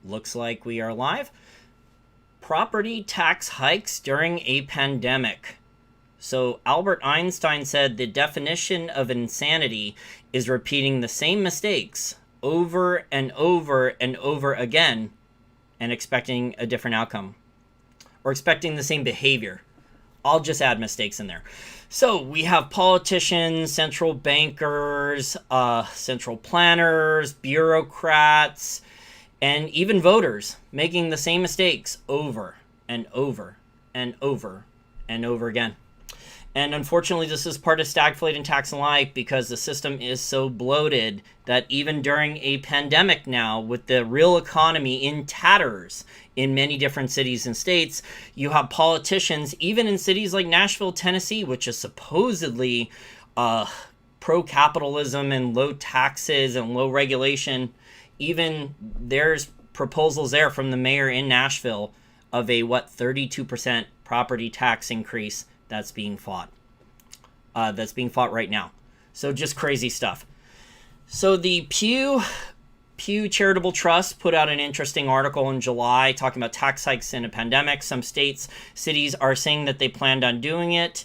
Looks like we are live. Property tax hikes during a pandemic. So Albert Einstein said the definition of insanity is repeating the same mistakes over and over and over again and expecting a different outcome, or expecting the same behavior. I'll just add mistakes in there. So we have politicians, central bankers, central planners, bureaucrats, and even voters making the same mistakes over and over and over and over again. And unfortunately, this is part of StagFlate and Tax and Lie because the system is so bloated that even during a pandemic now, with the real economy in tatters in many different cities and states, you have politicians, even in cities like Nashville, Tennessee, which is supposedly pro-capitalism and low taxes and low regulation. Even there's proposals there from the mayor in Nashville of a 32% property tax increase that's being fought. That's being fought right now. So just crazy stuff. So the Pew Charitable Trust put out an interesting article in July talking about tax hikes in a pandemic. Some states, cities are saying that they planned on doing it.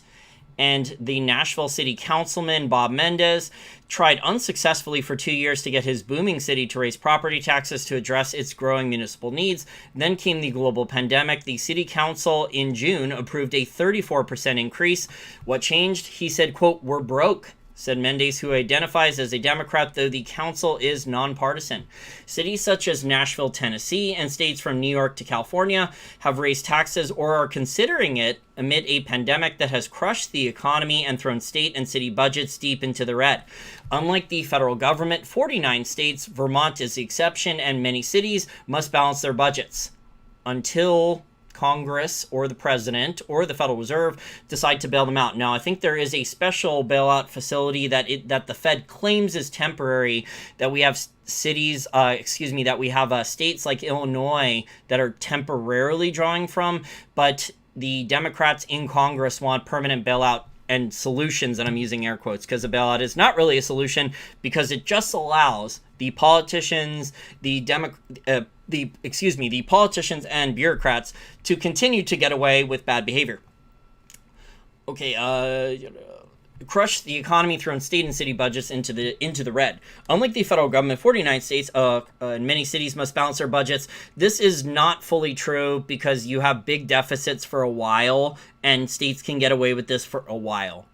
And the Nashville City Councilman, Bob Mendez, tried unsuccessfully for 2 years to get his booming city to raise property taxes to address its growing municipal needs. Then came the global pandemic. The city council in June approved a 34% increase. What changed? He said, quote, "We're broke," said Mendez, who identifies as a Democrat, though the council is nonpartisan. Cities such as Nashville, Tennessee, and states from New York to California have raised taxes or are considering it amid a pandemic that has crushed the economy and thrown state and city budgets deep into the red. Unlike the federal government, 49 states, Vermont is the exception, and many cities must balance their budgets until Congress or the president or the Federal Reserve decide to bail them out. Now, I think there is a special bailout facility that the Fed claims is temporary, that we have states like Illinois that are temporarily drawing from, but the Democrats in Congress want permanent bailout and solutions, and I'm using air quotes because a bailout is not really a solution because it just allows the politicians, the politicians and bureaucrats to continue to get away with bad behavior. Okay, crush the economy, thrown state and city budgets into the red. Unlike the federal government, 49 states and many cities must balance their budgets. This is not fully true because you have big deficits for a while, and states can get away with this for a while.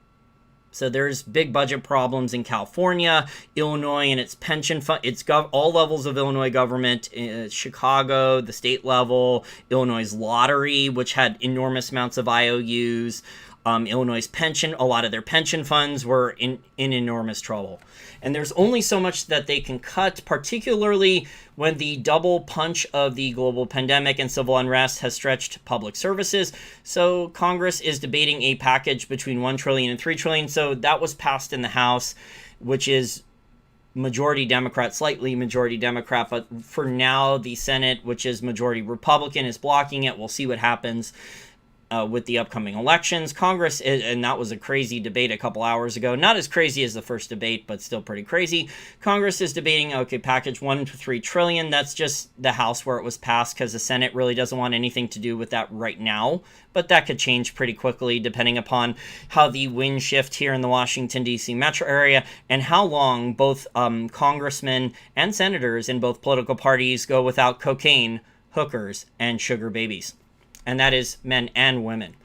So there's big budget problems in California, Illinois, and its pension fund. All levels of Illinois government, Chicago, the state level, Illinois' lottery, which had enormous amounts of IOUs. Illinois' pension, a lot of their pension funds were in enormous trouble. And there's only so much that they can cut, particularly when the double punch of the global pandemic and civil unrest has stretched public services. So Congress is debating a package between $1 trillion and $3 trillion. So that was passed in the House, which is majority Democrat, slightly majority Democrat. But for now, the Senate, which is majority Republican, is blocking it. We'll see what happens with the upcoming elections. Congress, and that was a crazy debate a couple hours ago. Not as crazy as the first debate, but still pretty crazy. Congress is debating, package $1 to $3 trillion. That's just the House where it was passed because the Senate really doesn't want anything to do with that right now. But that could change pretty quickly depending upon how the winds shift here in the Washington, D.C. metro area and how long both congressmen and senators in both political parties go without cocaine, hookers, and sugar babies. And that is men and women.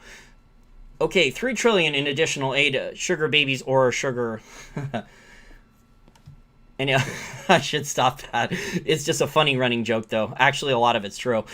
Okay, $3 trillion in additional aid, sugar babies or sugar. And yeah, I should stop that. It's just a funny running joke, though. Actually, a lot of it's true.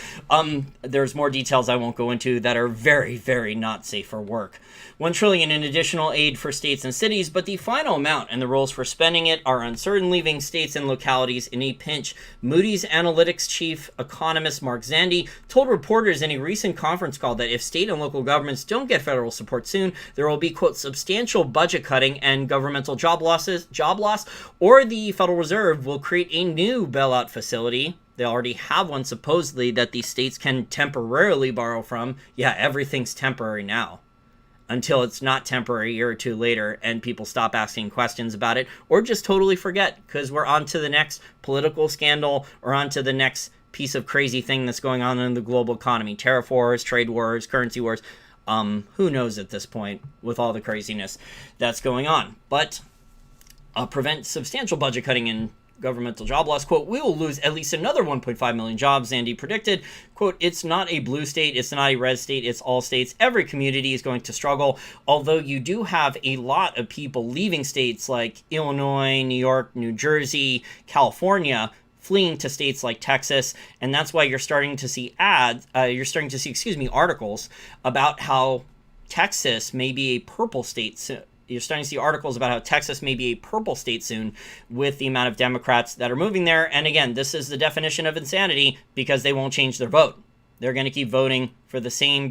There's more details I won't go into that are very, very not safe for work. $1 trillion in additional aid for states and cities, but the final amount and the rules for spending it are uncertain, leaving states and localities in a pinch. Moody's Analytics chief economist Mark Zandi told reporters in a recent conference call that if state and local governments don't get federal support soon, there will be, quote, substantial budget cutting and governmental job loss, or the Federal Reserve will create a new bailout facility. They already have one, supposedly, that the states can temporarily borrow from. Yeah, everything's temporary now. Until it's not temporary a year or two later and people stop asking questions about it or just totally forget because we're on to the next political scandal or on to the next piece of crazy thing that's going on in the global economy. Tariff wars, trade wars, currency wars. Who knows at this point with all the craziness that's going on. But prevent substantial budget cutting and governmental job loss. Quote, we will lose at least another 1.5 million jobs, Zandy predicted. Quote, it's not a blue state, it's not a red state, it's all states. Every community is going to struggle, although you do have a lot of people leaving states like Illinois, New York, New Jersey, California, fleeing to states like Texas, and that's why you're starting to see articles about how Texas may be a purple state soon. You're starting to see articles about how Texas may be a purple state soon with the amount of Democrats that are moving there. And again, this is the definition of insanity because they won't change their vote. They're going to keep voting for the same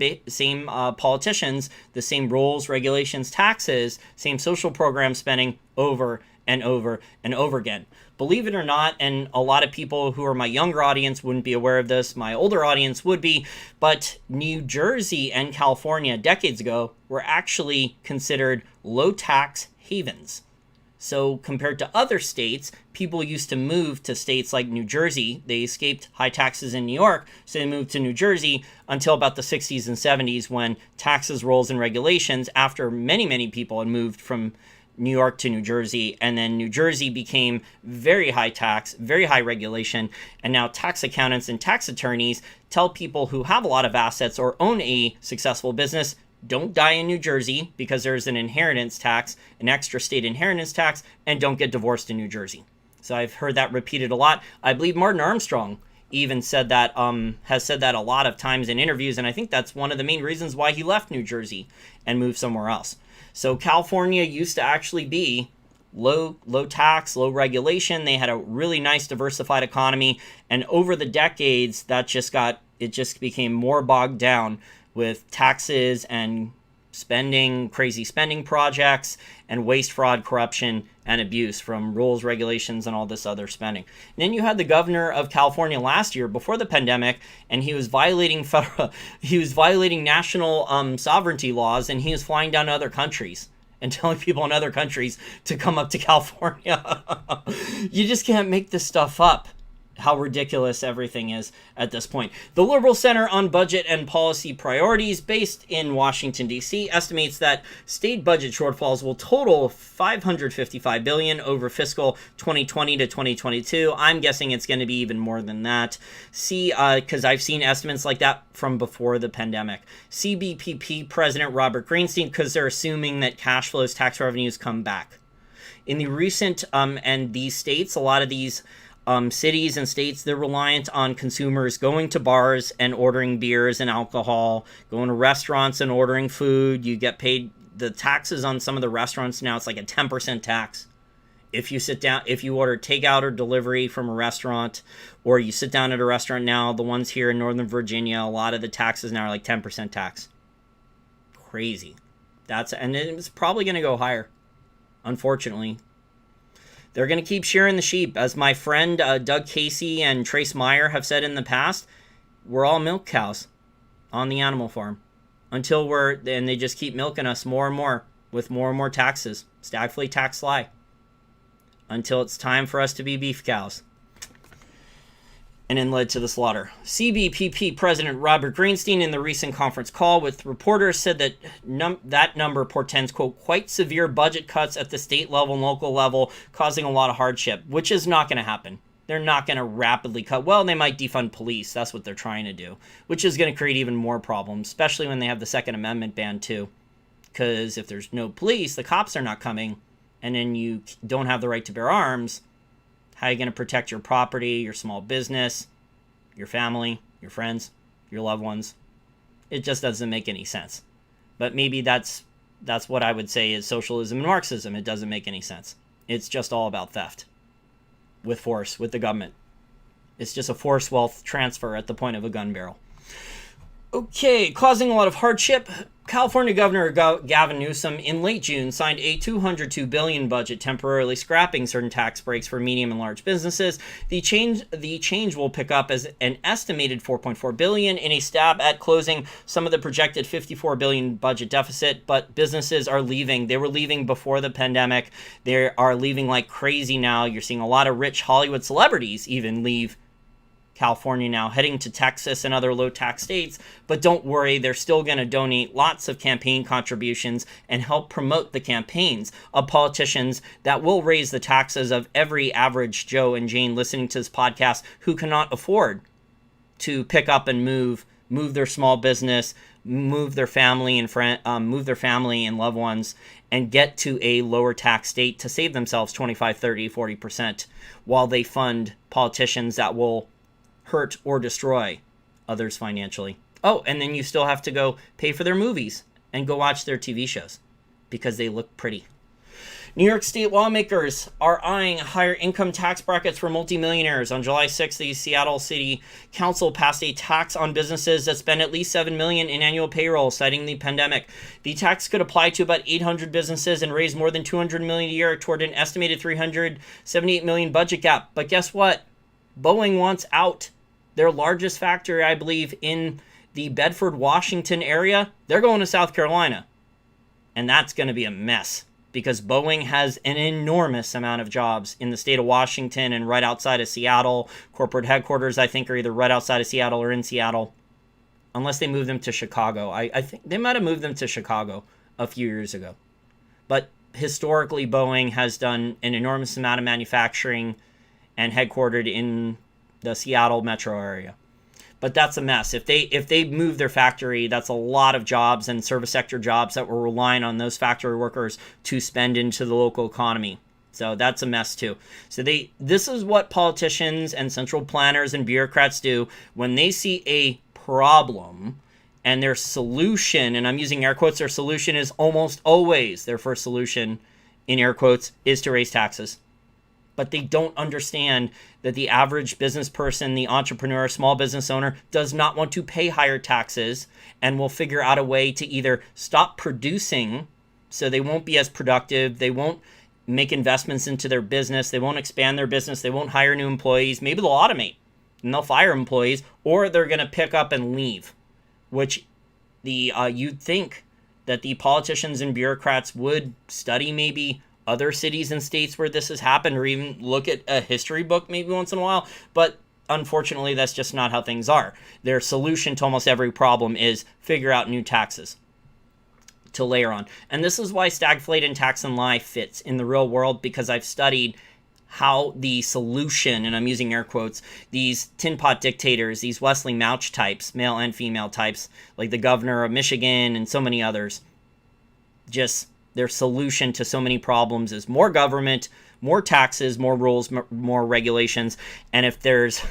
politicians, the same rules, regulations, taxes, same social program spending over and over and over again. Believe it or not, and a lot of people who are my younger audience wouldn't be aware of this, my older audience would be, but New Jersey and California decades ago were actually considered low-tax havens. So compared to other states, people used to move to states like New Jersey. They escaped high taxes in New York, so they moved to New Jersey until about the 60s and 70s when taxes, rules, and regulations, after many, many people had moved from New York to New Jersey, and then New Jersey became very high tax, very high regulation, and now tax accountants and tax attorneys tell people who have a lot of assets or own a successful business, don't die in New Jersey because there's an inheritance tax, an extra state inheritance tax, and don't get divorced in New Jersey. So I've heard that repeated a lot. I believe Martin Armstrong even said that, has said that a lot of times in interviews, and I think that's one of the main reasons why he left New Jersey and moved somewhere else. So California used to actually be low tax, low regulation. They had a really nice diversified economy, and over the decades that just became more bogged down with taxes and spending, crazy spending projects, and waste, fraud, corruption, and abuse from rules, regulations, and all this other spending. And then you had the governor of California last year before the pandemic, and he was violating national sovereignty laws, and he was flying down to other countries and telling people in other countries to come up to California. You just can't make this stuff up. How ridiculous everything is at this point. The Liberal Center on Budget and Policy Priorities, based in Washington, D.C., estimates that state budget shortfalls will total $555 billion over fiscal 2020 to 2022. I'm guessing it's going to be even more than that. Because I've seen estimates like that from before the pandemic. CBPP President Robert Greenstein, because they're assuming that cash flows, tax revenues come back. In the recent, and these states, a lot of these cities and states, they're reliant on consumers going to bars and ordering beers and alcohol, going to restaurants and ordering food. You get paid the taxes on some of the restaurants now. It's like a 10% tax. If you order takeout or delivery from a restaurant, or you sit down at a restaurant now, the ones here in Northern Virginia, a lot of the taxes now are like 10% tax. Crazy. And it's probably going to go higher, unfortunately. They're going to keep shearing the sheep. As my friend Doug Casey and Trace Meyer have said in the past, we're all milk cows on the animal farm and they just keep milking us more and more with more and more taxes. StagFlate tax lie. Until it's time for us to be beef cows. And then led to the slaughter. CBPP President Robert Greenstein, in the recent conference call with reporters, said that that number portends, quote, quite severe budget cuts at the state level and local level, causing a lot of hardship, which is not going to happen. They're not going to rapidly cut. Well, they might defund police. That's what they're trying to do, which is going to create even more problems, especially when they have the Second Amendment ban too. Because if there's no police, the cops are not coming, and then you don't have the right to bear arms. How are you going to protect your property, your small business, your family, your friends, your loved ones? It just doesn't make any sense. But maybe that's what I would say is socialism and Marxism. It doesn't make any sense. It's just all about theft with force, with the government. It's just a forced wealth transfer at the point of a gun barrel. Okay, causing a lot of hardship. California Governor Gavin Newsom in late June signed a $202 billion budget temporarily scrapping certain tax breaks for medium and large businesses. The change will pick up as an estimated $4.4 billion in a stab at closing some of the projected $54 billion budget deficit, but businesses are leaving. They were leaving before the pandemic. They are leaving like crazy now. You're seeing a lot of rich Hollywood celebrities even leave California now, heading to Texas and other low tax states. But don't worry, they're still going to donate lots of campaign contributions and help promote the campaigns of politicians that will raise the taxes of every average Joe and Jane listening to this podcast who cannot afford to pick up and move their small business, move their family and loved ones, and get to a lower tax state to save themselves 25, 30, 40% while they fund politicians that will hurt or destroy others financially. Oh, and then you still have to go pay for their movies and go watch their TV shows because they look pretty. New York State lawmakers are eyeing higher income tax brackets for multimillionaires. On July 6th, the Seattle City Council passed a tax on businesses that spend at least $7 million in annual payroll, citing the pandemic. The tax could apply to about 800 businesses and raise more than $200 million a year toward an estimated $378 million budget gap. But guess what? Boeing wants out. Their largest factory, I believe, in the Bedford, Washington area, they're going to South Carolina. And that's going to be a mess because Boeing has an enormous amount of jobs in the state of Washington and right outside of Seattle. Corporate headquarters, I think, are either right outside of Seattle or in Seattle, unless they move them to Chicago. I think they might have moved them to Chicago a few years ago. But historically, Boeing has done an enormous amount of manufacturing and headquartered in the Seattle metro area. But that's a mess. If they move their factory, that's a lot of jobs and service sector jobs that were relying on those factory workers to spend into the local economy. So that's a mess too. So this is what politicians and central planners and bureaucrats do when they see a problem and their solution, and I'm using air quotes, their solution is almost always, their first solution in air quotes, is to raise taxes. But they don't understand that the average business person, the entrepreneur, small business owner, does not want to pay higher taxes and will figure out a way to either stop producing so they won't be as productive, they won't make investments into their business, they won't expand their business, they won't hire new employees, maybe they'll automate and they'll fire employees, or they're going to pick up and leave, which you'd think that the politicians and bureaucrats would study maybe other cities and states where this has happened, or even look at a history book maybe once in a while. But unfortunately, that's just not how things are. Their solution to almost every problem is figure out new taxes to layer on. And this is why StagFlate and Tax and Lie fits in the real world, because I've studied how the solution, and I'm using air quotes, these tin pot dictators, these Wesley Mouch types, male and female types, like the governor of Michigan and so many others, just their solution to so many problems is more government, more taxes, more rules, more regulations. And if there's,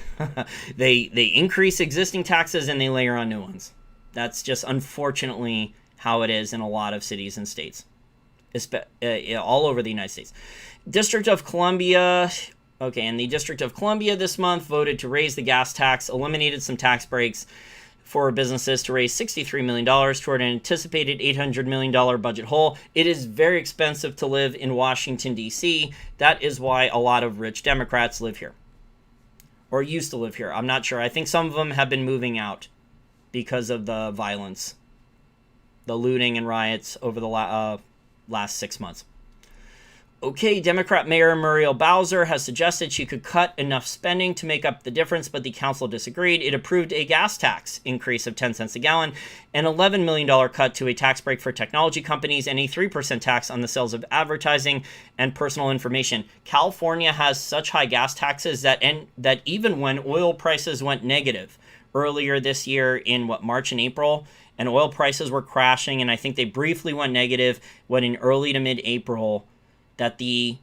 they increase existing taxes and they layer on new ones. That's just unfortunately how it is in a lot of cities and states, all over the United States. District of Columbia. Okay, and the District of Columbia this month voted to raise the gas tax, eliminated some tax breaks for businesses to raise $63 million toward an anticipated $800 million budget hole. It is very expensive to live in Washington, D.C. That is why a lot of rich Democrats live here, or used to live here. I'm not sure. I think some of them have been moving out because of the violence, the looting and riots over the last 6 months. Okay, Democrat Mayor Muriel Bowser has suggested she could cut enough spending to make up the difference, but the council disagreed. It approved a gas tax increase of 10 cents a gallon, an $11 million cut to a tax break for technology companies, and a 3% tax on the sales of advertising and personal information. California has such high gas taxes that even when oil prices went negative earlier this year in March and April, and oil prices were crashing, and I think they briefly went negative in early to mid-April, that the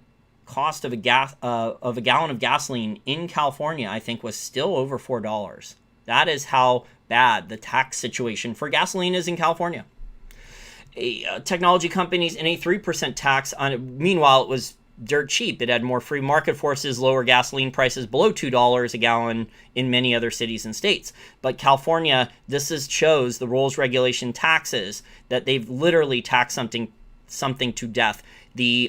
cost of a gallon of gasoline in California, I think, was still over $4. That is how bad the tax situation for gasoline is in California. Technology companies in a 3% tax on it. Meanwhile, it was dirt cheap. It had more free market forces, lower gasoline prices below $2 a gallon in many other cities and states. But California, shows the rules, regulation, taxes, that they've literally taxed something to death.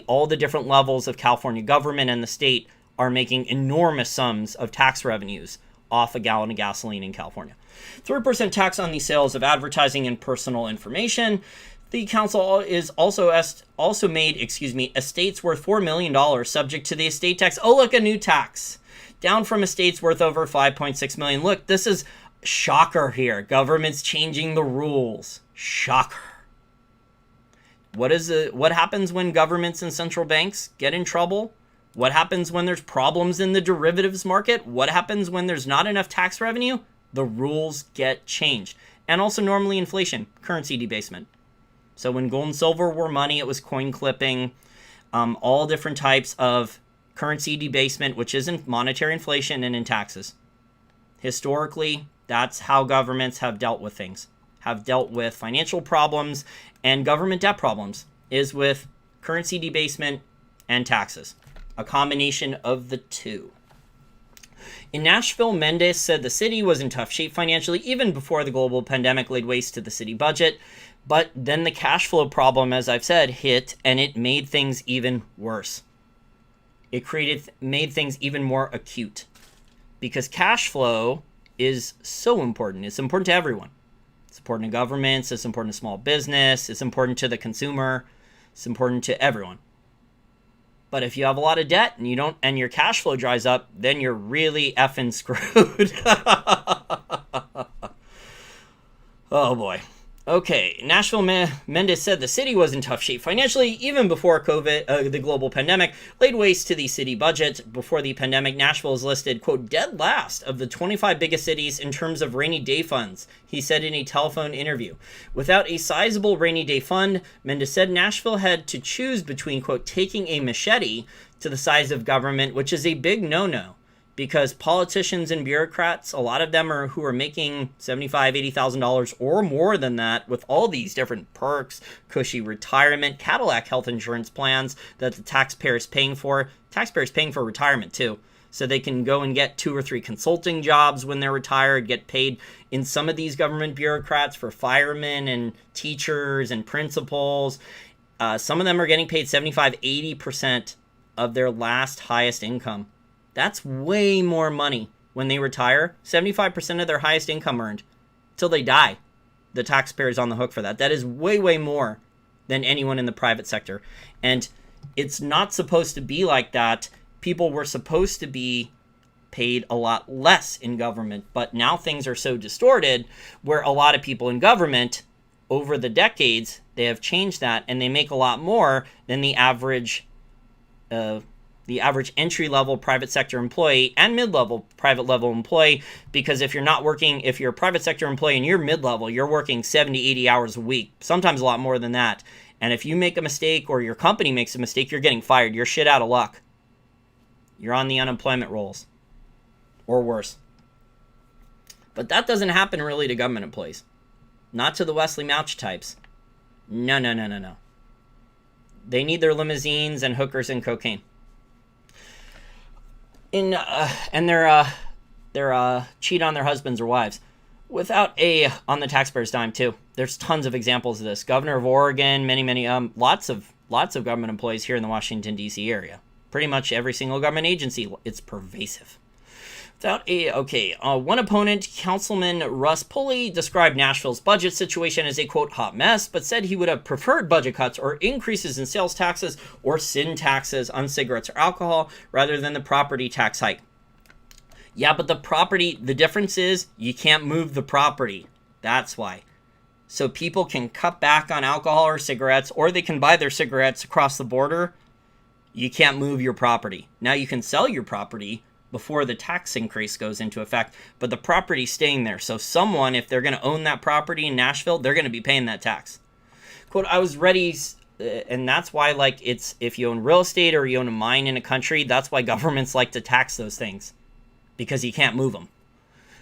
All the different levels of California government and the state are making enormous sums of tax revenues off a gallon of gasoline in California. 3% tax on the sales of advertising and personal information. The council is also made estates worth $4 million subject to the estate tax. Oh, look, a new tax. down from estates worth over 5.6 million. Look, this is shocker here. Government's changing the rules. Shocker. What happens when governments and central banks get in trouble? What happens when there's problems in the derivatives market? What happens when there's not enough tax revenue? The rules get changed. And also normally inflation, currency debasement. So when gold and silver were money, it was coin clipping, all different types of currency debasement, which isn't monetary inflation and in taxes. Historically, that's how governments have dealt with things, have dealt with financial problems and government debt problems, is with currency debasement and taxes, a combination of the two. In Nashville, Mendes said the city was in tough shape financially even before the global pandemic laid waste to the city budget. But then the cash flow problem, as I've said, hit, and it made things even worse. It made things even more acute, because cash flow is so important. It's important to everyone. It's important to governments. It's important to small business. It's important to the consumer. It's important to everyone. But if you have a lot of debt and your cash flow dries up, then you're really effing screwed. Oh boy. Okay, Nashville Mendes said the city was in tough shape financially even before COVID, the global pandemic, laid waste to the city budget. Before the pandemic, Nashville is listed, quote, dead last of the 25 biggest cities in terms of rainy day funds, he said in a telephone interview. Without a sizable rainy day fund, Mendes said Nashville had to choose between, quote, taking a machete to the size of government, which is a big no-no. Because politicians and bureaucrats, a lot of them who are making $75,000, $80,000 or more than that with all these different perks, cushy retirement, Cadillac health insurance plans that the taxpayers paying for. Taxpayers paying for retirement too. So they can go and get 2 or 3 consulting jobs when they're retired, get paid in some of these government bureaucrats for firemen and teachers and principals. Some of them are getting paid 75, 80% of their last highest income. That's way more money when they retire. 75% of their highest income earned till they die. The taxpayer's on the hook for that. That is way, way more than anyone in the private sector. And it's not supposed to be like that. People were supposed to be paid a lot less in government. But now things are so distorted where a lot of people in government, over the decades, they have changed that and they make a lot more than the average entry-level private sector employee and mid-level private level employee, because if you're a private sector employee and you're mid-level, you're working 70, 80 hours a week, sometimes a lot more than that. And if you make a mistake or your company makes a mistake, you're getting fired. You're shit out of luck. You're on the unemployment rolls or worse. But that doesn't happen really to government employees. Not to the Wesley Mouch types. No. They need their limousines and hookers and cocaine. And they're cheat on their husbands or wives on the taxpayer's dime too. There's tons of examples of this. Governor of Oregon, many lots of government employees here in the Washington D.C. area. Pretty much every single government agency, it's pervasive. One opponent, Councilman Russ Pulley, described Nashville's budget situation as a, quote, hot mess, but said he would have preferred budget cuts or increases in sales taxes or sin taxes on cigarettes or alcohol rather than the property tax hike. Yeah, but the difference is you can't move the property. That's why. So people can cut back on alcohol or cigarettes, or they can buy their cigarettes across the border. You can't move your property. Now you can sell your property before the tax increase goes into effect, but the property's staying there. So someone, if they're going to own that property in Nashville, they're going to be paying that tax. Quote, I was ready, and that's why, like, it's if you own real estate or you own a mine in a country, that's why governments like to tax those things, because you can't move them.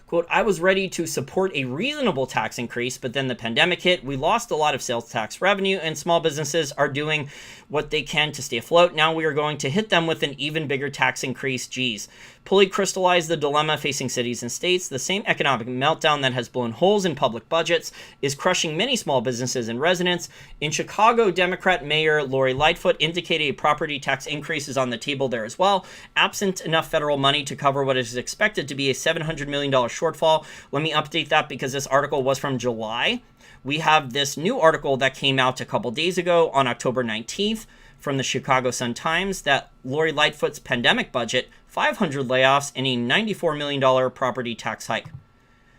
Quote, I was ready to support a reasonable tax increase, but then the pandemic hit. We lost a lot of sales tax revenue, and small businesses are doing what they can to stay afloat. Now we are going to hit them with an even bigger tax increase. Geez. Pulley crystallized the dilemma facing cities and states. The same economic meltdown that has blown holes in public budgets is crushing many small businesses and residents. In Chicago, Democrat Mayor Lori Lightfoot indicated a property tax increase is on the table there as well, absent enough federal money to cover what is expected to be a $700 million shortfall. Let me update that because this article was from July. We have this new article that came out a couple days ago on October 19th from the Chicago Sun-Times that Lori Lightfoot's pandemic budget, 500 layoffs, and a $94 million property tax hike.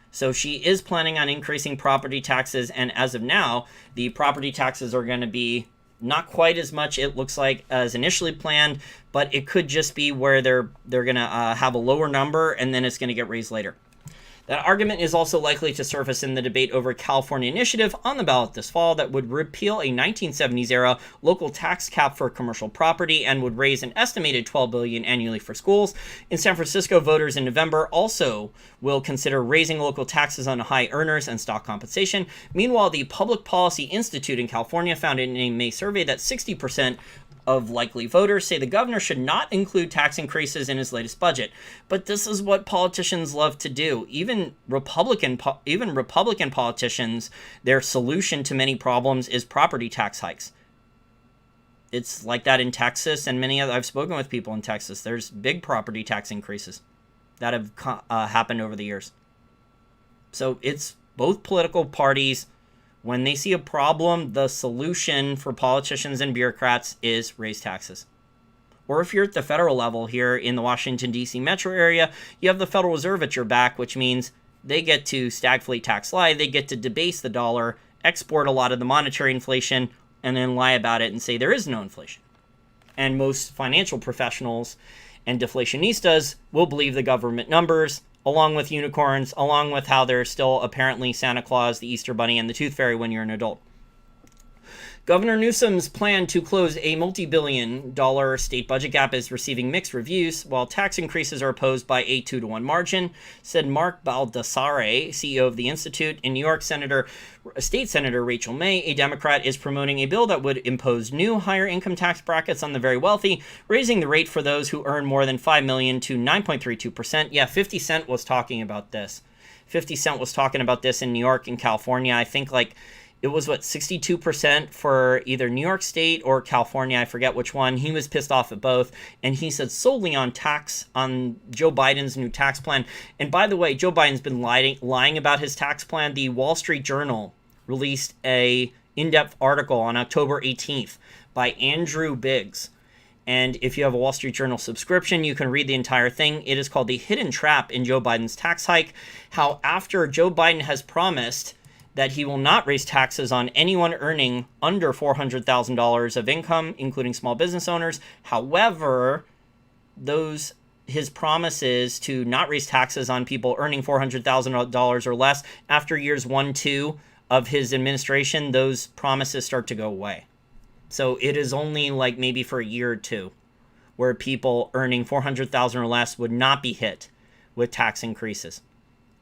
So she is planning on increasing property taxes, and as of now, the property taxes are going to be not quite as much, it looks like, as initially planned, but it could just be where they're going to have a lower number, and then it's going to get raised later. That argument is also likely to surface in the debate over a California initiative on the ballot this fall that would repeal a 1970s-era local tax cap for commercial property and would raise an estimated $12 billion annually for schools. In San Francisco, voters in November also will consider raising local taxes on high earners and stock compensation. Meanwhile, the Public Policy Institute in California found in a May survey that 60% of likely voters say the governor should not include tax increases in his latest budget. But this is what politicians love to do. Even Republican politicians, their solution to many problems is property tax hikes. It's like that in Texas and many other. I've spoken with people in Texas. There's big property tax increases that have happened over the years. So it's both political parties. When they see a problem, the solution for politicians and bureaucrats is raise taxes. Or if you're at the federal level here in the Washington, D.C. metro area, you have the Federal Reserve at your back, which means they get to StagFlate tax lie, they get to debase the dollar, export a lot of the monetary inflation, and then lie about it and say there is no inflation. And most financial professionals and deflationistas will believe the government numbers, along with unicorns, along with how there's still apparently Santa Claus, the Easter Bunny, and the Tooth Fairy when you're an adult. Governor Newsom's plan to close a multi-billion-dollar state budget gap is receiving mixed reviews, while tax increases are opposed by a 2-to-1 margin, said Mark Baldassare, CEO of the Institute. In New York, State Senator Rachel May, a Democrat, is promoting a bill that would impose new higher income tax brackets on the very wealthy, raising the rate for those who earn more than $5 million to 9.32%. Yeah, 50 Cent was talking about this. 50 Cent was talking about this in New York and California. I think it was 62% for either New York State or California. I forget which one. He was pissed off at both. And he said solely on Joe Biden's new tax plan. And by the way, Joe Biden's been lying about his tax plan. The Wall Street Journal released a in-depth article on October 18th by Andrew Biggs. And if you have a Wall Street Journal subscription, you can read the entire thing. It is called The Hidden Trap in Joe Biden's Tax Hike. How after Joe Biden has promised that he will not raise taxes on anyone earning under $400,000 of income, including small business owners. However, his promises to not raise taxes on people earning $400,000 or less after years 1-2 of his administration, those promises start to go away. So it is only maybe for a year or two where people earning $400,000 or less would not be hit with tax increases.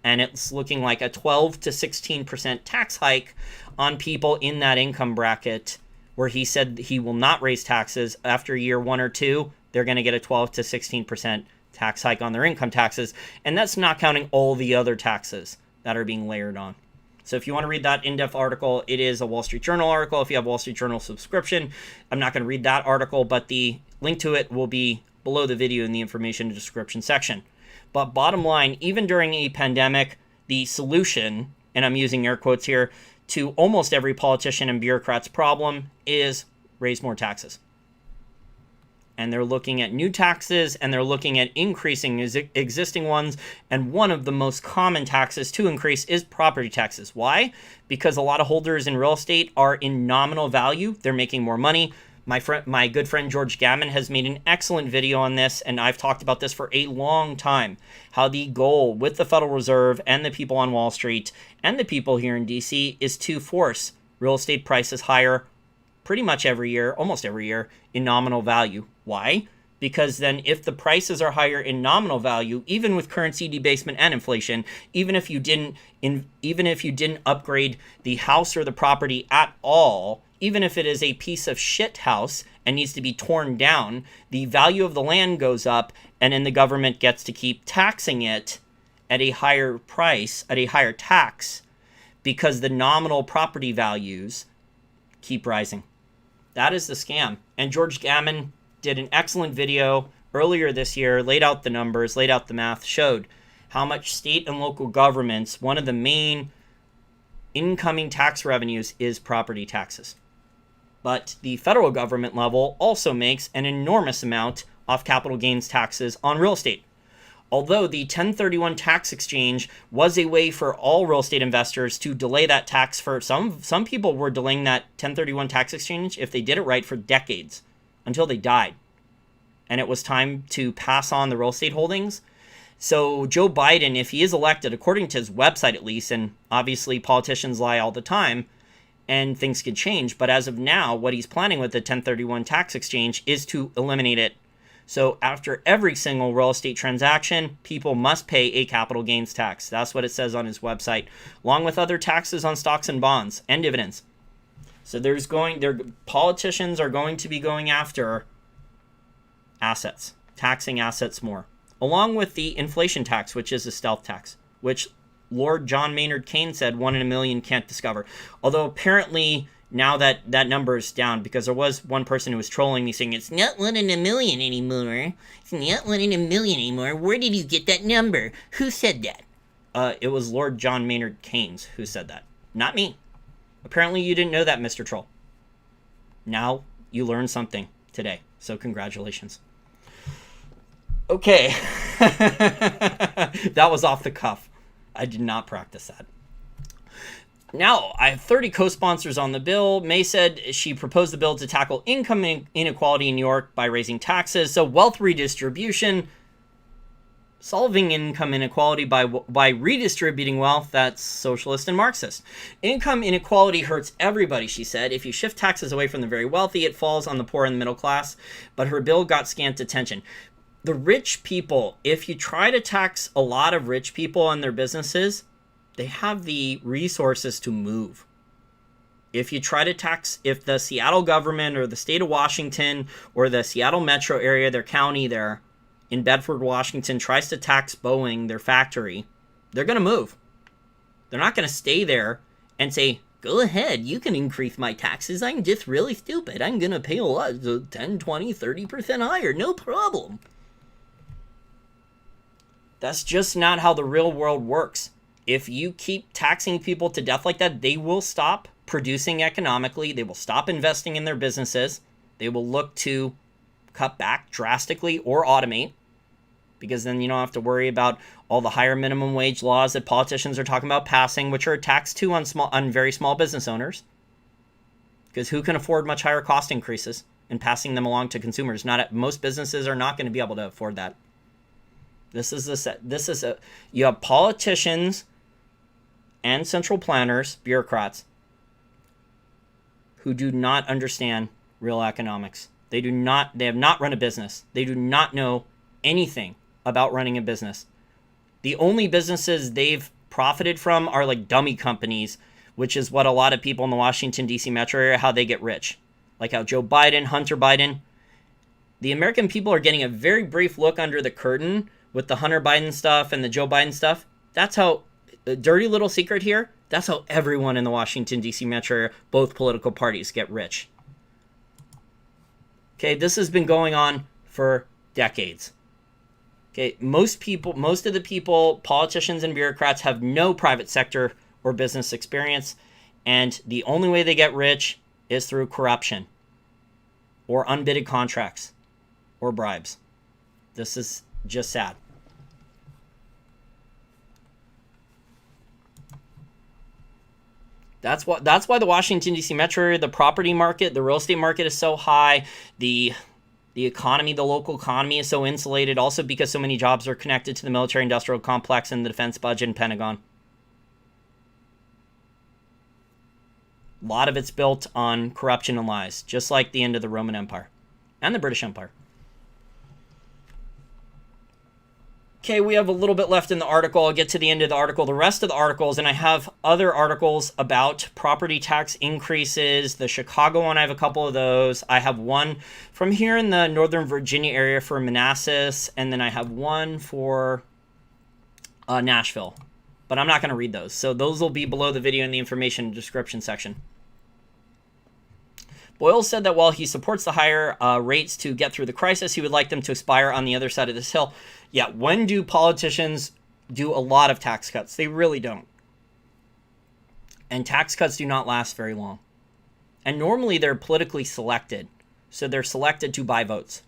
And it's looking like a 12 to 16% tax hike on people in that income bracket, where he said he will not raise taxes after year 1 or 2. They're going to get a 12 to 16% tax hike on their income taxes. And that's not counting all the other taxes that are being layered on. So if you want to read that in-depth article, it is a Wall Street Journal article. If you have a Wall Street Journal subscription, I'm not going to read that article, but the link to it will be below the video in the information description section. But bottom line, even during a pandemic, the solution, and I'm using air quotes here, to almost every politician and bureaucrat's problem is raise more taxes. And they're looking at new taxes, and they're looking at increasing existing ones. And one of the most common taxes to increase is property taxes. Why? Because a lot of holders in real estate are in nominal value. They're making more money. My good friend George Gammon has made an excellent video on this, and I've talked about this for a long time, how the goal with the Federal Reserve and the people on Wall Street and the people here in DC is to force real estate prices higher pretty much every year, almost every year, in nominal value. Why? Because then if the prices are higher in nominal value, even with currency debasement and inflation, even if you didn't upgrade the house or the property at all, even if it is a piece of shit house and needs to be torn down, the value of the land goes up, and then the government gets to keep taxing it at a higher price, at a higher tax, because the nominal property values keep rising. That is the scam. And George Gammon did an excellent video earlier this year, laid out the numbers, laid out the math, showed how much state and local governments, one of the main incoming tax revenues is property taxes. But the federal government level also makes an enormous amount off capital gains taxes on real estate. Although the 1031 tax exchange was a way for all real estate investors to delay that tax for some people were delaying that 1031 tax exchange, if they did it right, for decades until they died. And it was time to pass on the real estate holdings. So Joe Biden, if he is elected, according to his website at least, and obviously politicians lie all the time and things could change, but as of now, what he's planning with the 1031 tax exchange is to eliminate it. So after every single real estate transaction, people must pay a capital gains tax. That's what it says on his website, along with other taxes on stocks and bonds and dividends. So politicians are going to be going after assets, taxing assets more, along with the inflation tax, which is a stealth tax, which Lord John Maynard Keynes said 1 in a million can't discover. Although apparently now that number is down, because there was one person who was trolling me saying, it's not 1 in a million anymore. It's not 1 in a million anymore. Where did you get that number? Who said that? It was Lord John Maynard Keynes who said that. Not me. Apparently you didn't know that, Mr. Troll. Now you learned something today. So congratulations. Okay. That was off the cuff. I did not practice that. Now, I have 30 co-sponsors on the bill. May said she proposed the bill to tackle income inequality in New York by raising taxes. So wealth redistribution, solving income inequality by redistributing wealth, that's socialist and Marxist. Income inequality hurts everybody, she said. If you shift taxes away from the very wealthy, it falls on the poor and the middle class. But her bill got scant attention. The rich people, if you try to tax a lot of rich people and their businesses, they have the resources to move. If you try to tax, if the Seattle government or the state of Washington or the Seattle metro area, their county there in Bedford, Washington, tries to tax Boeing, their factory, they're going to move. They're not going to stay there and say, go ahead, you can increase my taxes. I'm just really stupid. I'm going to pay a lot, 10, 20, 30% higher. No problem. That's just not how the real world works. If you keep taxing people to death like that, they will stop producing economically. They will stop investing in their businesses. They will look to cut back drastically or automate, because then you don't have to worry about all the higher minimum wage laws that politicians are talking about passing, which are a tax too on very small business owners. Because who can afford much higher cost increases and passing them along to consumers? Most businesses are not going to be able to afford that. You have politicians and central planners, bureaucrats, who do not understand real economics. They have not run a business. They do not know anything about running a business. The only businesses they've profited from are like dummy companies, which is what a lot of people in the Washington, D.C. metro area, how they get rich. Like how Joe Biden, Hunter Biden, the American people are getting a very brief look under the curtain with the Hunter Biden stuff and the Joe Biden stuff. That's how, a dirty little secret here, that's how everyone in the Washington, D.C. metro area, both political parties, get rich. Okay, this has been going on for decades. Okay, most of the people, politicians and bureaucrats, have no private sector or business experience, and the only way they get rich is through corruption or unbidded contracts or bribes. This is just sad. That's why the Washington, D.C. metro area, the property market, the real estate market is so high. The economy, the local economy is so insulated, also because so many jobs are connected to the military-industrial complex and the defense budget and Pentagon. A lot of it's built on corruption and lies, just like the end of the Roman Empire and the British Empire. Okay, we have a little bit left in the article. I'll get to the end of the article. The rest of the articles, and I have other articles about property tax increases. The Chicago one, I have a couple of those. I have one from here in the Northern Virginia area for Manassas, and then I have one for Nashville. But I'm not going to read those. So those will be below the video in the information description section. Boyle said that while he supports the higher rates to get through the crisis, he would like them to expire on the other side of this hill. Yeah, when do politicians do a lot of tax cuts? They really don't. And tax cuts do not last very long. And normally they're politically selected. So they're selected to buy votes.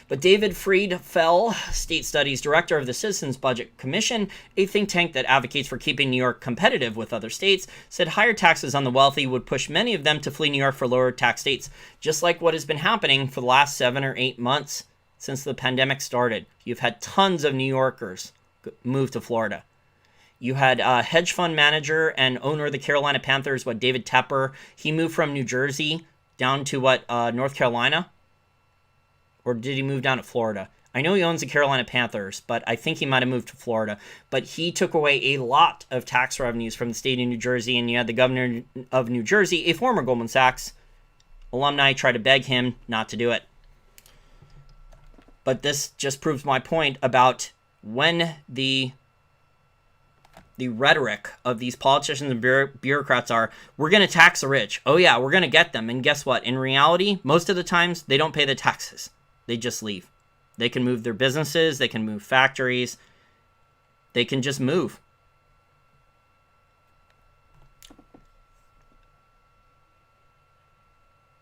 But David Friedfeld, State Studies Director of the Citizens Budget Commission, a think tank that advocates for keeping New York competitive with other states, said higher taxes on the wealthy would push many of them to flee New York for lower tax states, just like what has been happening for the last 7 or 8 months since the pandemic started. You've had tons of New Yorkers move to Florida. You had a hedge fund manager and owner of the Carolina Panthers, David Tepper. He moved from New Jersey down to North Carolina? Or did he move down to Florida? I know he owns the Carolina Panthers, but I think he might have moved to Florida. But he took away a lot of tax revenues from the state of New Jersey, and you had the governor of New Jersey, a former Goldman Sachs alumni, try to beg him not to do it. But this just proves my point about when the rhetoric of these politicians and bureaucrats are, we're going to tax the rich. Oh yeah, we're going to get them. And guess what? In reality, most of the times, they don't pay the taxes. They just leave. They can move their businesses. They can move factories. They can just move.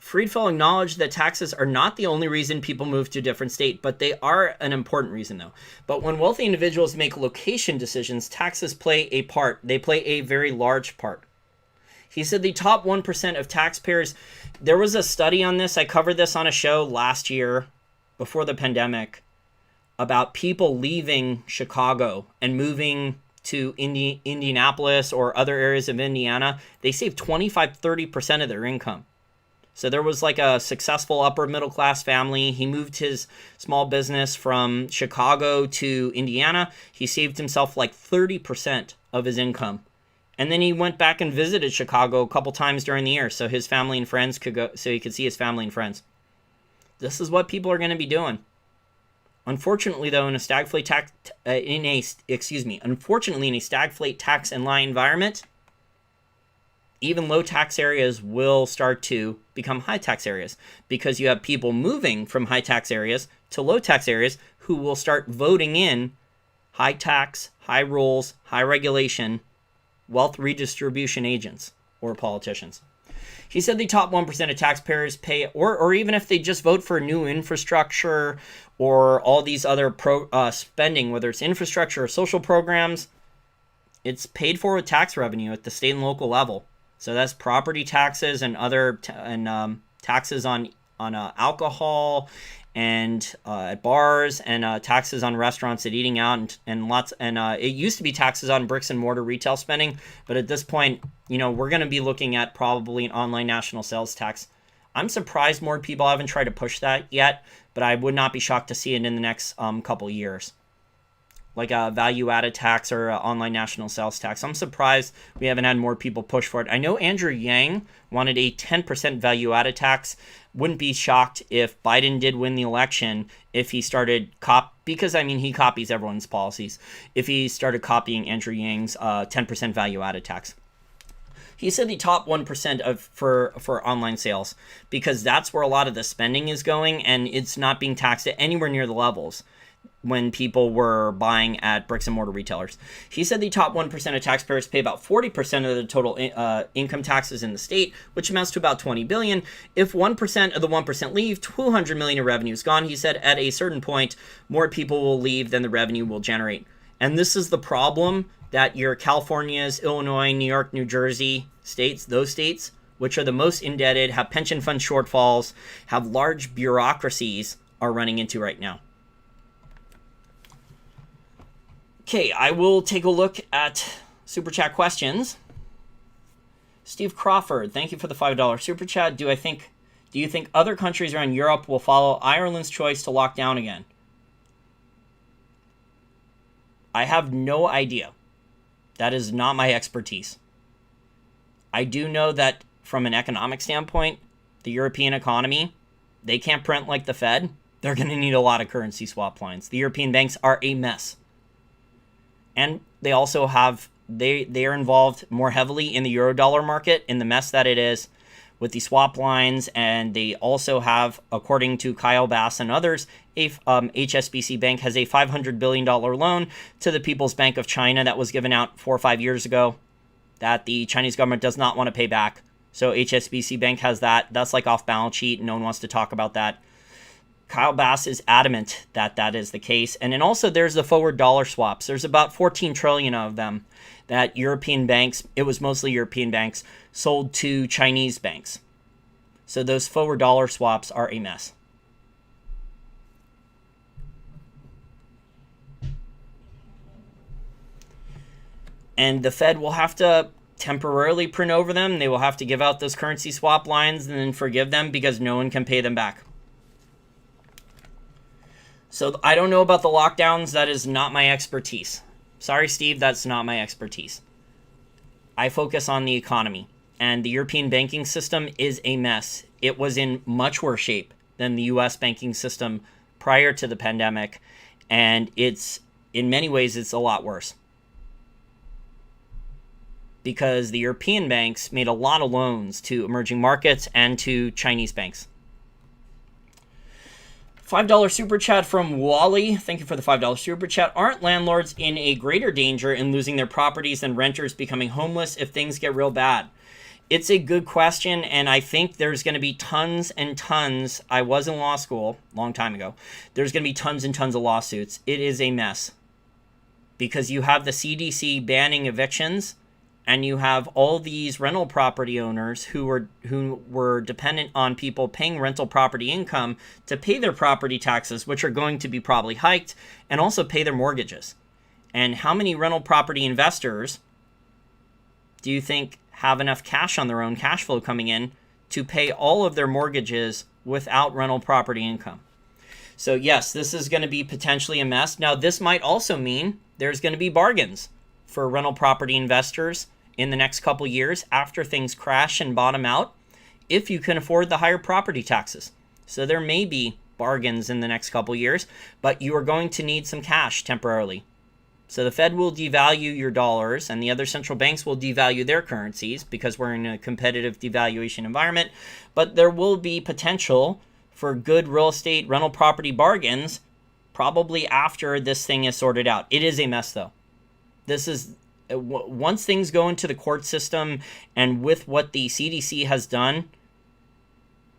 Friedfeld acknowledged that taxes are not the only reason people move to a different state, but they are an important reason, though. But when wealthy individuals make location decisions, taxes play a part. They play a very large part. He said the top 1% of taxpayers, there was a study on this. I covered this on a show last year before the pandemic about people leaving Chicago and moving to Indianapolis or other areas of Indiana. They saved 25-30% of their income. So there was like a successful upper middle class family. He moved his small business from Chicago to Indiana. He saved himself like 30% of his income. And then he went back and visited Chicago a couple times during the year so his family and friends could go, so he could see his family and friends. This is what people are going to be doing. Unfortunately, though, in a StagFlate tax and lie environment, even low tax areas will start to become high tax areas because you have people moving from high tax areas to low tax areas who will start voting in high tax, high rules, high regulation, wealth redistribution agents or politicians. He said the top 1% of taxpayers pay, or even if they just vote for new infrastructure or all these other spending, whether it's infrastructure or social programs, it's paid for with tax revenue at the state and local level. So that's property taxes and other taxes on alcohol and at bars and taxes on restaurants at eating out and it used to be taxes on bricks and mortar retail spending, but at this point, we're going to be looking at probably an online national sales tax. I'm surprised more people haven't tried to push that yet, but I would not be shocked to see it in the next couple years. Like a value-added tax or an online national sales tax. I'm surprised we haven't had more people push for it. I know Andrew Yang wanted a 10% value-added tax. Wouldn't be shocked if Biden did win the election if he started because he copies everyone's policies. If he started copying Andrew Yang's 10% value-added tax. He said the top 1% for online sales because that's where a lot of the spending is going and it's not being taxed at anywhere near the levels when people were buying at bricks and mortar retailers. He said the top 1% of taxpayers pay about 40% of the total income taxes in the state, which amounts to about $20 billion. If 1% of the 1% leave, $200 million of revenue is gone. He said at a certain point, more people will leave than the revenue will generate. And this is the problem that your Californias, Illinois, New York, New Jersey states, those states, which are the most indebted, have pension fund shortfalls, have large bureaucracies, are running into right now. Okay, I will take a look at Super Chat questions. Steve Crawford, thank you for the $5 Super Chat. Do you think other countries around Europe will follow Ireland's choice to lock down again? I have no idea. That is not my expertise. I do know that from an economic standpoint, the European economy, they can't print like the Fed. They're going to need a lot of currency swap lines. The European banks are a mess. And they also they are involved more heavily in the euro-dollar market, in the mess that it is with the swap lines. And they also have, according to Kyle Bass and others, HSBC Bank has a $500 billion loan to the People's Bank of China that was given out 4 or 5 years ago that the Chinese government does not want to pay back. So HSBC Bank has that. That's like off balance sheet. No one wants to talk about that. Kyle Bass is adamant that that is the case. And then also there's the forward dollar swaps. There's about 14 trillion of them that European banks, it was mostly European banks, sold to Chinese banks. So those forward dollar swaps are a mess. And the Fed will have to temporarily print over them. They will have to give out those currency swap lines and then forgive them because no one can pay them back. So I don't know about the lockdowns. That is not my expertise. Sorry, Steve, that's not my expertise. I focus on the economy. And the European banking system is a mess. It was in much worse shape than the US banking system prior to the pandemic. And it's, in many ways, it's a lot worse. Because the European banks made a lot of loans to emerging markets and to Chinese banks. $5 super chat from Wally. Thank you for the $5 super chat. Aren't landlords in a greater danger in losing their properties than renters becoming homeless if things get real bad? It's a good question, and I think there's going to be tons and tons. I was in law school a long time ago. There's going to be tons and tons of lawsuits. It is a mess. Because you have the CDC banning evictions, and you have all these rental property owners who were dependent on people paying rental property income to pay their property taxes, which are going to be probably hiked, and also pay their mortgages. And how many rental property investors do you think have enough cash on their own cash flow coming in to pay all of their mortgages without rental property income? So yes, this is going to be potentially a mess. Now, this might also mean there's going to be bargains for rental property investors in the next couple years after things crash and bottom out, if you can afford the higher property taxes. So there may be bargains in the next couple years, but you are going to need some cash temporarily. So the Fed will devalue your dollars and the other central banks will devalue their currencies because we're in a competitive devaluation environment, but there will be potential for good real estate rental property bargains probably after this thing is sorted out. It is a mess though. This is once things go into the court system and with what the CDC has done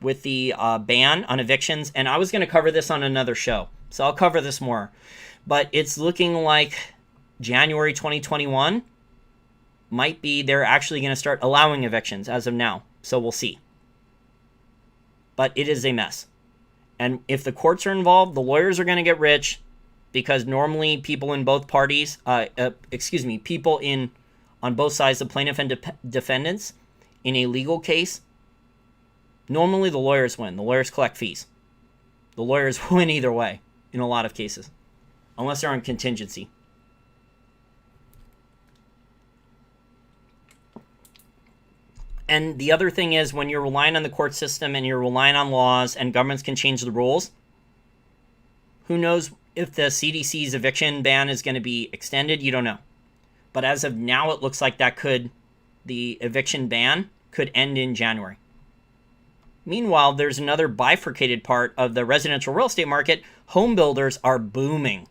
with the ban on evictions, and I was going to cover this on another show, so I'll cover this more, but it's looking like January 2021 might be they're actually going to start allowing evictions as of now, so we'll see. But it is a mess. And if the courts are involved, the lawyers are going to get rich, because normally people in both parties, people on both sides, the plaintiff and defendants, in a legal case, normally the lawyers win. The lawyers collect fees. The lawyers win either way in a lot of cases, unless they're on contingency. And the other thing is, when you're relying on the court system and you're relying on laws and governments can change the rules, who knows if the CDC's eviction ban is going to be extended? You don't know. But as of now, it looks like the eviction ban could end in January. Meanwhile, there's another bifurcated part of the residential real estate market. Home builders are booming.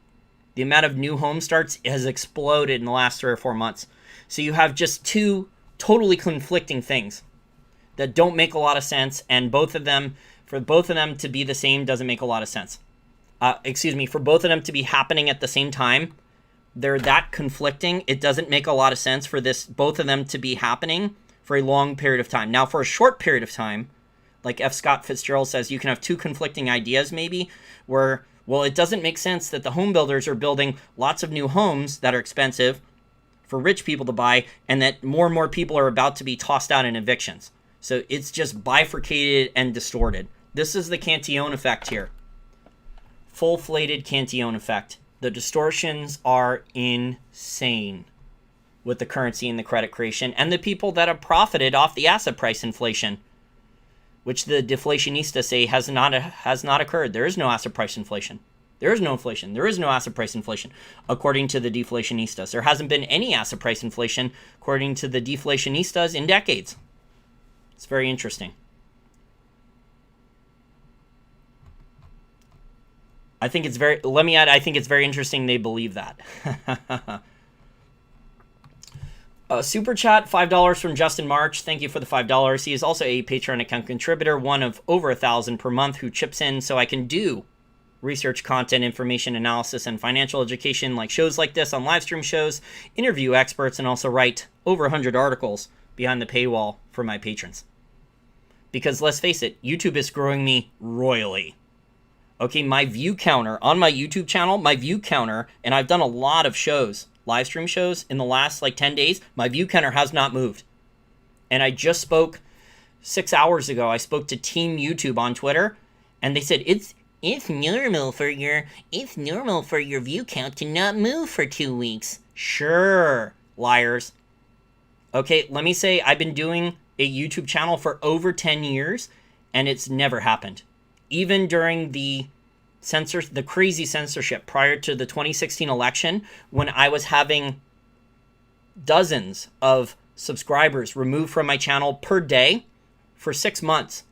The amount of new home starts has exploded in the last 3 or 4 months. So you have just two totally conflicting things that don't make a lot of sense. And for both of them to be the same doesn't make a lot of sense. For both of them to be happening at the same time, they're that conflicting. It doesn't make a lot of sense for both of them to be happening for a long period of time. Now, for a short period of time, like F. Scott Fitzgerald says, you can have two conflicting ideas maybe where, well, it doesn't make sense that the home builders are building lots of new homes that are expensive for rich people to buy, and that more and more people are about to be tossed out in evictions. So it's just bifurcated and distorted. This is the Cantillon effect here. Full-flated Cantillon effect. The distortions are insane with the currency and the credit creation and the people that have profited off the asset price inflation, which the deflationists say has not occurred. There is no asset price inflation. There is no inflation. There is no asset price inflation, according to the deflationistas. There hasn't been any asset price inflation, according to the deflationistas, in decades. It's very interesting. I think it's very interesting they believe that. Super chat, $5 from Justin March. Thank you for the $5. He is also a Patreon account contributor, one of over 1,000 per month who chips in so I can do research content, information analysis, and financial education like shows like this on live stream shows, interview experts, and also write over 100 articles behind the paywall for my patrons. Because let's face it, YouTube is growing me royally. Okay, my view counter on my YouTube channel, and I've done a lot of shows, live stream shows in the last 10 days, my view counter has not moved. And I just spoke 6 hours ago, I spoke to Team YouTube on Twitter, and they said it's normal for your view count to not move for 2 weeks. Sure, liars. Okay, let me say I've been doing a YouTube channel for over 10 years, and it's never happened. Even during the crazy censorship prior to the 2016 election, when I was having dozens of subscribers removed from my channel per day for 6 months,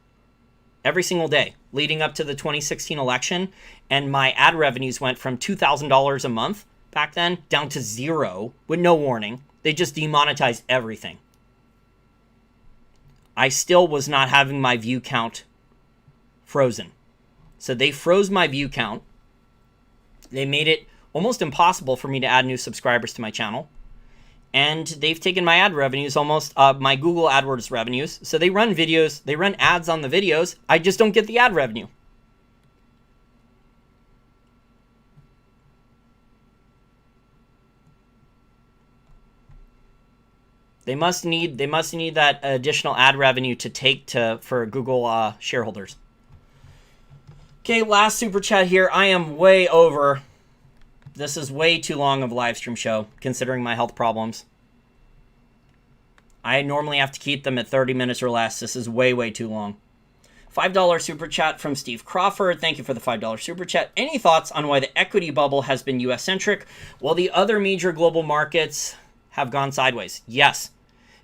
every single day leading up to the 2016 election, and my ad revenues went from $2,000 a month back then down to zero with no warning. They just demonetized everything. I still was not having my view count frozen. So they froze my view count. They made it almost impossible for me to add new subscribers to my channel. And they've taken my ad revenues, my Google AdWords revenues. So they run videos, they run ads on the videos. I just don't get the ad revenue. They must need that additional ad revenue to take for Google shareholders. Okay, last super chat here. I am way over. This is way too long of a live stream show, considering my health problems. I normally have to keep them at 30 minutes or less. This is way, way too long. $5 super chat from Steve Crawford. Thank you for the $5 super chat. Any thoughts on why the equity bubble has been US-centric while the other major global markets have gone sideways? Yes.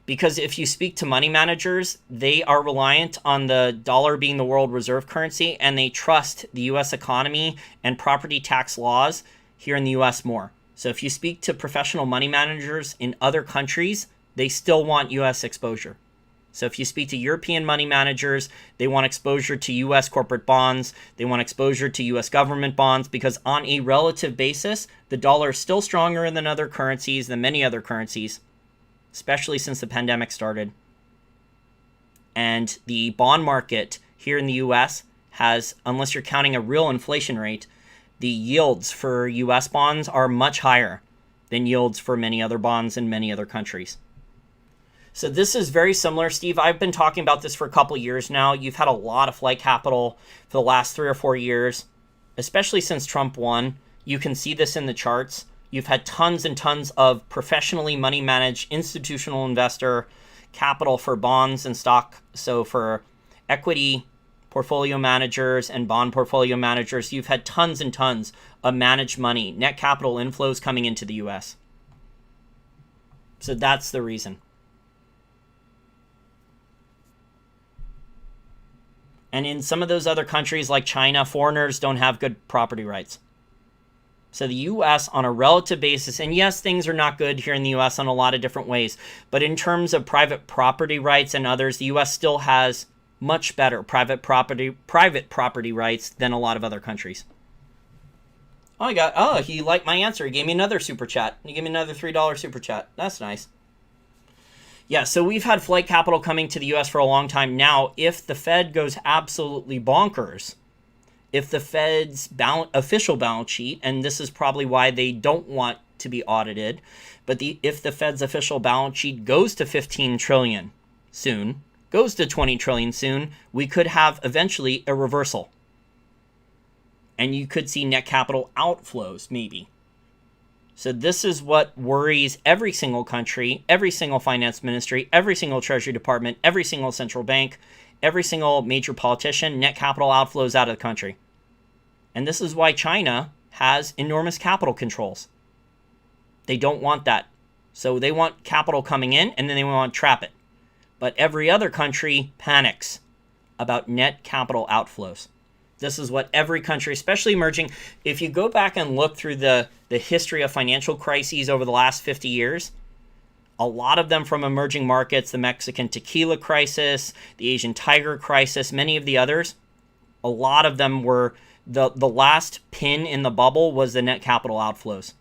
Because if you speak to money managers, they are reliant on the dollar being the world reserve currency, and they trust the U.S. economy and property tax laws here in the U.S. more. So if you speak to professional money managers in other countries, they still want U.S. exposure. So if you speak to European money managers, they want exposure to U.S. corporate bonds. They want exposure to U.S. government bonds because on a relative basis, the dollar is still stronger than other currencies, than many other currencies, especially since the pandemic started. And the bond market here in the U.S. has, unless you're counting a real inflation rate, the yields for U.S. bonds are much higher than yields for many other bonds in many other countries. So this is very similar, Steve. I've been talking about this for a couple of years now. You've had a lot of flight capital for the last 3 or 4 years, especially since Trump won. You can see this in the charts. You've had tons and tons of professionally money managed institutional investor capital for bonds and stock. So for equity portfolio managers and bond portfolio managers, you've had tons and tons of managed money, net capital inflows coming into the US. So that's the reason. And in some of those other countries like China, foreigners don't have good property rights. So the U.S. on a relative basis, and yes, things are not good here in the U.S. on a lot of different ways, but in terms of private property rights and others, the U.S. still has much better private property rights than a lot of other countries. He liked my answer. He gave me another super chat. He gave me another $3 super chat. That's nice. Yeah, so we've had flight capital coming to the U.S. for a long time now. If the Fed goes absolutely bonkers, if the Fed's official balance sheet, and this is probably why they don't want to be audited, but if the Fed's official balance sheet goes to 15 trillion soon, goes to 20 trillion soon, we could have eventually a reversal. And you could see net capital outflows, maybe. So this is what worries every single country, every single finance ministry, every single treasury department, every single central bank, every single major politician, net capital outflows out of the country. And this is why China has enormous capital controls. They don't want that. So they want capital coming in, and then they want to trap it. But every other country panics about net capital outflows. This is what every country, especially emerging, if you go back and look through the history of financial crises over the last 50 years, A lot of them from emerging markets, the Mexican tequila crisis, the Asian tiger crisis, many of the others. A lot of them were the last pin in the bubble was the net capital outflows.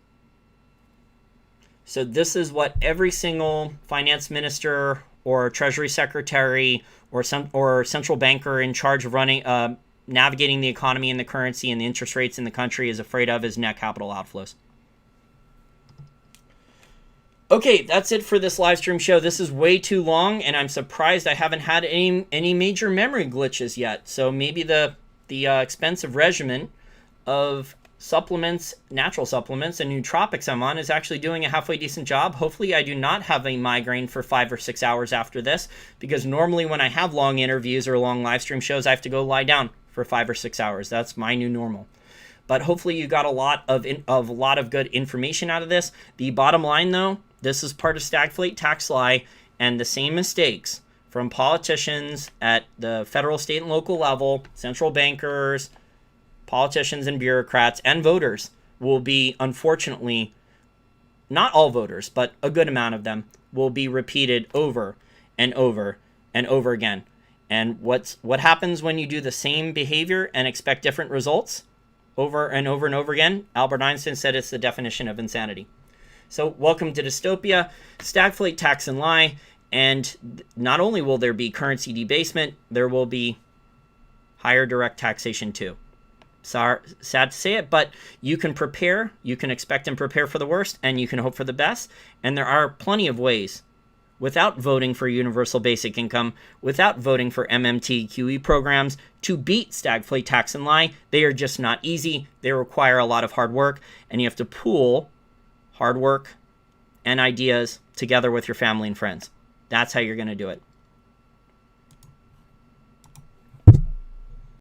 So this is what every single finance minister or treasury secretary or central banker in charge of running navigating the economy and the currency and the interest rates in the country is afraid of, is net capital outflows. Okay, that's it for this live stream show. This is way too long, and I'm surprised I haven't had any major memory glitches yet. So maybe the expensive regimen of supplements, natural supplements, and nootropics I'm on is actually doing a halfway decent job. Hopefully I do not have a migraine for 5 or 6 hours after this, because normally when I have long interviews or long live stream shows, I have to go lie down for 5 or 6 hours. That's my new normal. But hopefully you got a lot of good information out of this. The bottom line, though, this is part of StagFlate tax lie, and the same mistakes from politicians at the federal, state, and local level, central bankers, politicians and bureaucrats, and voters will be, unfortunately, not all voters, but a good amount of them will be repeated over and over and over again. And what happens when you do the same behavior and expect different results over and over and over again? Albert Einstein said it's the definition of insanity. So welcome to dystopia, StagFlate tax and lie, and not only will there be currency debasement, there will be higher direct taxation too. Sad to say it, but you can prepare, you can expect and prepare for the worst, and you can hope for the best, and there are plenty of ways, without voting for universal basic income, without voting for MMT QE programs, to beat StagFlate tax and lie. They are just not easy. They require a lot of hard work, and you have to pool hard work and ideas together with your family and friends. That's how you're going to do it.